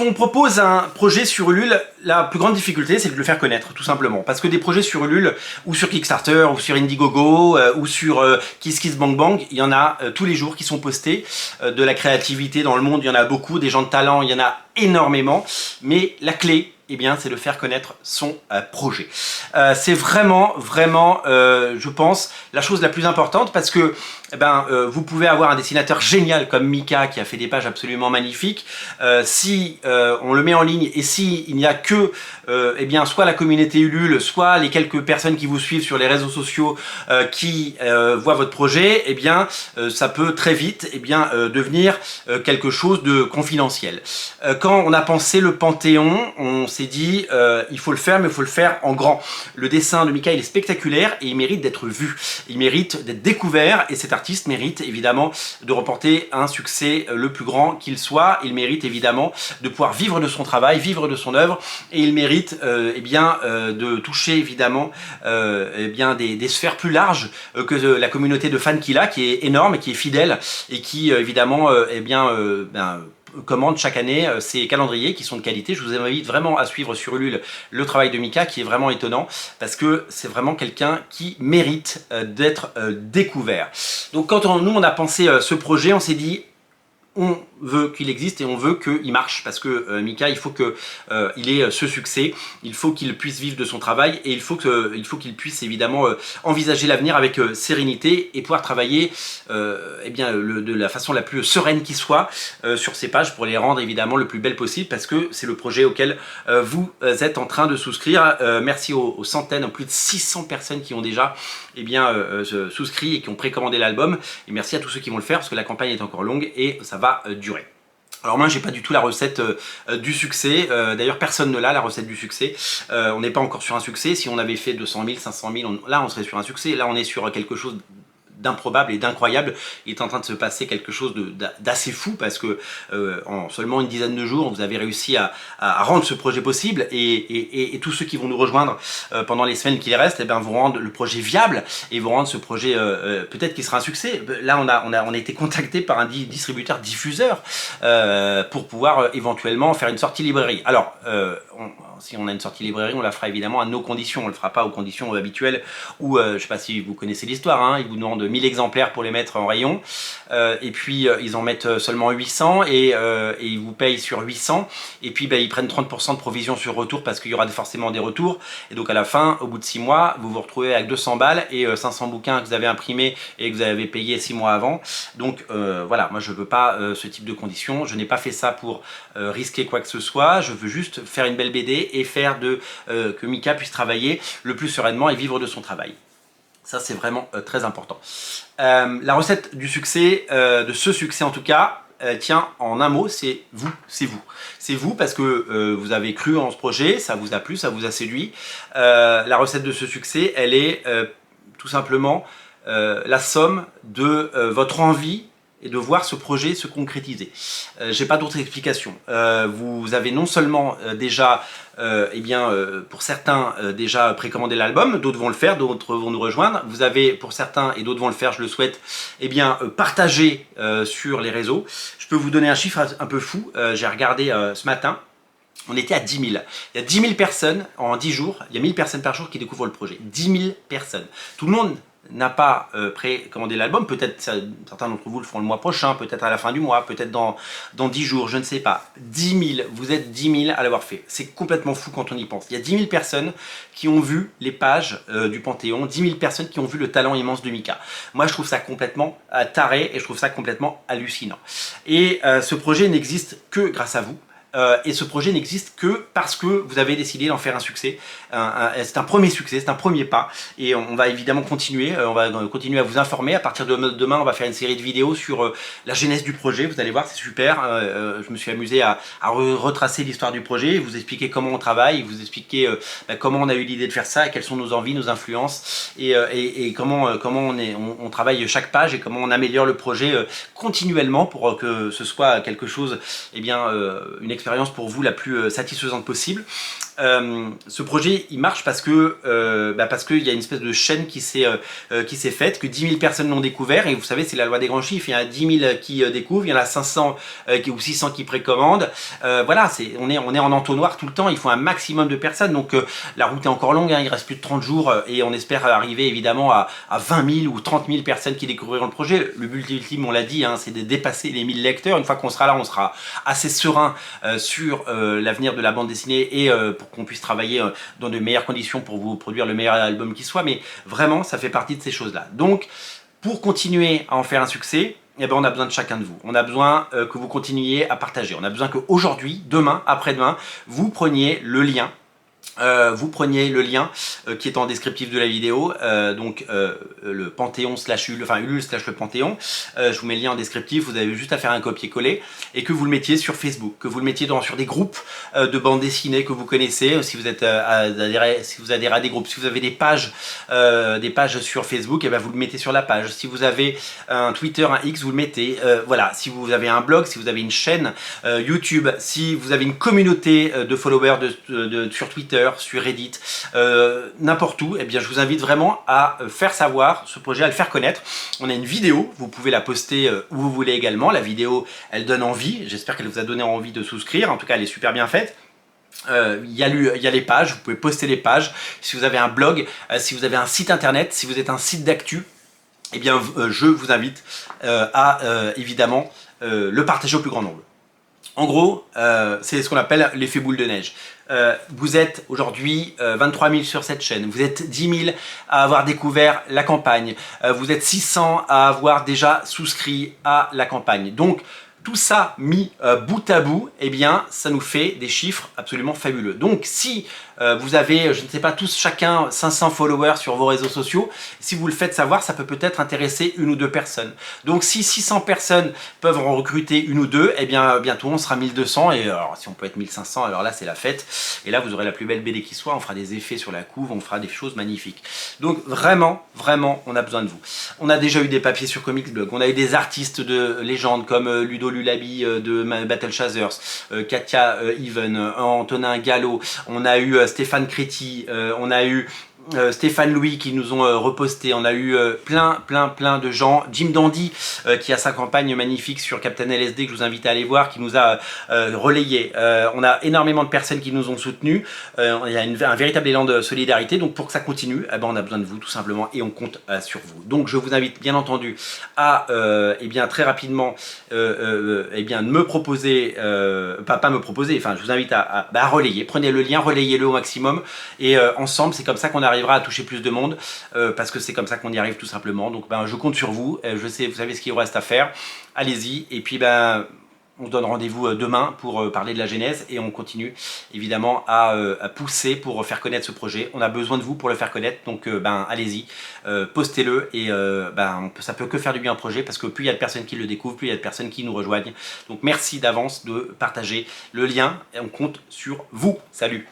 on propose un projet sur Ulule, la plus grande difficulté, c'est de le faire connaître, tout simplement. Parce que des projets sur Ulule, ou sur Kickstarter, ou sur Indiegogo, ou sur KissKissBankBank, il y en a tous les jours qui sont postés. De la créativité dans le monde, il y en a beaucoup. Des gens de talent, il y en a énormément. Mais la clé, eh bien, c'est de faire connaître son projet. C'est vraiment, je pense, la chose la plus importante parce que vous pouvez avoir un dessinateur génial comme Mika qui a fait des pages absolument magnifiques. Si on le met en ligne et si il n'y a que eh bien, soit la communauté Ulule, soit les quelques personnes qui vous suivent sur les réseaux sociaux qui voient votre projet, eh bien, ça peut très vite eh bien, devenir quelque chose de confidentiel. Quand on a pensé le Panthéon, on s'est dit il faut le faire, mais il faut le faire en grand. Le dessin de Mika il est spectaculaire et il mérite d'être vu. Il mérite d'être découvert et cet artiste mérite évidemment de remporter un succès le plus grand qu'il soit. Il mérite évidemment de pouvoir vivre de son travail, vivre de son œuvre et il mérite eh bien, de toucher évidemment eh bien, des sphères plus larges que la communauté de fans qu'il a, qui est énorme et qui est fidèle et qui évidemment eh bien, commande chaque année ces calendriers qui sont de qualité. Je vous invite vraiment à suivre sur Ulule le travail de Mika qui est vraiment étonnant parce que c'est vraiment quelqu'un qui mérite d'être découvert. Donc quand nous on a pensé ce projet, on s'est dit on veut qu'il existe et on veut qu'il marche parce que Mika, il faut qu'il ait ce succès, il faut qu'il puisse vivre de son travail et il faut qu'il puisse évidemment envisager l'avenir avec sérénité et pouvoir travailler eh bien, de la façon la plus sereine qui soit sur ses pages pour les rendre évidemment le plus belles possible parce que c'est le projet auquel vous êtes en train de souscrire. Merci aux centaines, aux plus de 600 personnes qui ont déjà eh bien, souscrit et qui ont précommandé l'album et merci à tous ceux qui vont le faire parce que la campagne est encore longue et ça va durer. Alors moi j'ai pas du tout la recette du succès, d'ailleurs personne ne l'a la recette du succès, on n'est pas encore sur un succès, si on avait fait 200 000, 500 000, là on serait sur un succès, là on est sur quelque chose d'improbable et d'incroyable. Il est en train de se passer quelque chose d'assez fou parce que en seulement une dizaine de jours vous avez réussi à rendre ce projet possible et tous ceux qui vont nous rejoindre pendant les semaines qui restent eh bien, vont rendre le projet viable et vont rendre ce projet peut-être qui sera un succès. Là on a été contacté par un distributeur diffuseur pour pouvoir éventuellement faire une sortie librairie. Alors si on a une sortie librairie, on la fera évidemment à nos conditions, on ne le fera pas aux conditions habituelles où, je ne sais pas si vous connaissez l'histoire, hein, ils vous demandent 1000 exemplaires pour les mettre en rayon, et puis ils en mettent seulement 800 et ils vous payent sur 800, et puis ils prennent 30% de provision sur retour parce qu'il y aura forcément des retours, et donc à la fin, au bout de 6 mois, vous vous retrouvez avec 200 balles et 500 bouquins que vous avez imprimés et que vous avez payé 6 mois avant, donc voilà, moi je ne veux pas ce type de conditions, je n'ai pas fait ça pour risquer quoi que ce soit, je veux juste faire une belle BD et faire que Mika puisse travailler le plus sereinement et vivre de son travail. Ça c'est vraiment très important. La recette du succès, de ce succès en tout cas, tient en un mot, c'est vous, c'est vous. C'est vous parce que vous avez cru en ce projet, ça vous a plu, ça vous a séduit. La recette de ce succès, elle est tout simplement la somme de votre envie et de voir ce projet se concrétiser. J'ai pas d'autre explication. Vous avez non seulement déjà, eh bien, pour certains déjà précommandé l'album, d'autres vont le faire, d'autres vont nous rejoindre. Vous avez pour certains et d'autres vont le faire, je le souhaite, eh bien, partagé sur les réseaux. Je peux vous donner un chiffre un peu fou. J'ai regardé ce matin. On était à 10 000. Il y a 10 000 personnes en 10 jours. Il y a 1000 personnes par jour qui découvrent le projet. 10 000 personnes. Tout le monde n'a pas précommandé l'album, peut-être certains d'entre vous le feront le mois prochain, peut-être à la fin du mois, peut-être dans 10 jours, je ne sais pas. 10 000, vous êtes 10 000 à l'avoir fait. C'est complètement fou quand on y pense. Il y a 10 000 personnes qui ont vu les pages du Panthéon, 10 000 personnes qui ont vu le talent immense de Mika. Moi, je trouve ça complètement taré et je trouve ça complètement hallucinant. Et ce projet n'existe que grâce à vous. Et ce projet n'existe que parce que vous avez décidé d'en faire un succès. C'est un premier succès, c'est un premier pas. Et on va évidemment continuer, on va continuer à vous informer. À partir de demain, on va faire une série de vidéos sur la genèse du projet. Vous allez voir, c'est super. Je me suis amusé à retracer l'histoire du projet, vous expliquer comment on travaille, vous expliquer comment on a eu l'idée de faire ça, et quelles sont nos envies, nos influences, et comment on travaille chaque page et comment on améliore le projet continuellement pour que ce soit quelque chose, eh bien, une expérience pour vous la plus satisfaisante possible. ce projet il marche parce que parce qu'il y a une espèce de chaîne qui s'est faite, que 10 000 personnes l'ont découvert, et vous savez c'est la loi des grands chiffres, il y en a 10 000 qui découvrent, il y en a 500 ou 600 qui précommandent, voilà, on est en entonnoir tout le temps, il faut un maximum de personnes, donc la route est encore longue, hein, il reste plus de 30 jours et on espère arriver évidemment à 20 000 ou 30 000 personnes qui découvriront le projet. Le but ultime, on l'a dit, hein, c'est de dépasser les 1000 lecteurs. Une fois qu'on sera là, on sera assez serein sur l'avenir de la bande dessinée et pour qu'on puisse travailler dans de meilleures conditions pour vous produire le meilleur album qui soit, mais vraiment ça fait partie de ces choses-là. Donc pour continuer à en faire un succès, eh ben, on a besoin de chacun de vous. On a besoin que vous continuiez à partager. On a besoin qu'aujourd'hui, demain, après-demain, vous preniez le lien qui est en descriptif de la vidéo, donc le Panthéon / Ulule, enfin Ulule / le Panthéon. Je vous mets le lien en descriptif, vous avez juste à faire un copier-coller et que vous le mettiez sur Facebook, que vous le mettiez sur des groupes de bande dessinée que vous connaissez, si vous êtes si vous adhérez à des groupes, si vous avez des pages sur Facebook, et ben vous le mettez sur la page. Si vous avez un Twitter, un X, vous le mettez. Voilà, si vous avez un blog, si vous avez une chaîne YouTube, si vous avez une communauté de followers sur Twitter, sur Reddit, n'importe où, eh bien je vous invite vraiment à faire savoir ce projet, à le faire connaître. On a une vidéo, vous pouvez la poster où vous voulez également. La vidéo, elle donne envie, j'espère qu'elle vous a donné envie de souscrire, en tout cas elle est super bien faite. Il y a les pages, vous pouvez poster les pages. Si vous avez un blog, si vous avez un site internet, si vous êtes un site d'actu, eh bien je vous invite à évidemment le partager au plus grand nombre. En gros, c'est ce qu'on appelle l'effet boule de neige. Vous êtes aujourd'hui 23 000 sur cette chaîne, vous êtes 10 000 à avoir découvert la campagne, vous êtes 600 à avoir déjà souscrit à la campagne. Donc, tout ça mis bout à bout, eh bien, ça nous fait des chiffres absolument fabuleux. Donc, si vous avez, je ne sais pas, tous chacun 500 followers sur vos réseaux sociaux, si vous le faites savoir, ça peut peut-être intéresser une ou deux personnes. Donc, si 600 personnes peuvent en recruter une ou deux, eh bien, bientôt on sera 1200. Et alors, si on peut être 1500, alors là, c'est la fête. Et là, vous aurez la plus belle BD qui soit. On fera des effets sur la couve, on fera des choses magnifiques. Donc, vraiment, vraiment, on a besoin de vous. On a déjà eu des papiers sur Comics Blog. On a eu des artistes de légende comme Ludo Lulabi de Battle Chasers, Katia Even, Antonin Gallo. On a eu Stéphane Créti, on a eu Stéphane Louis qui nous ont reposté, on a eu plein de gens, Jim Dandy qui a sa campagne magnifique sur Captain LSD que je vous invite à aller voir, qui nous a relayé, on a énormément de personnes qui nous ont soutenus, il y a un véritable élan de solidarité, donc pour que ça continue, eh ben, on a besoin de vous tout simplement et on compte sur vous. Donc je vous invite bien entendu à eh bien, très rapidement eh bien, me proposer, pas me proposer, enfin je vous invite à relayer, prenez le lien, relayez-le au maximum et ensemble c'est comme ça qu'on arrivera à toucher plus de monde parce que c'est comme ça qu'on y arrive tout simplement. Donc je compte sur vous, vous savez ce qu'il vous reste à faire, allez-y et puis on se donne rendez-vous demain pour parler de la genèse et on continue évidemment à pousser pour faire connaître ce projet. On a besoin de vous pour le faire connaître, donc allez-y, postez-le et ça peut que faire du bien au projet parce que plus il y a de personnes qui le découvrent, plus il y a de personnes qui nous rejoignent. Donc merci d'avance de partager le lien et on compte sur vous. Salut!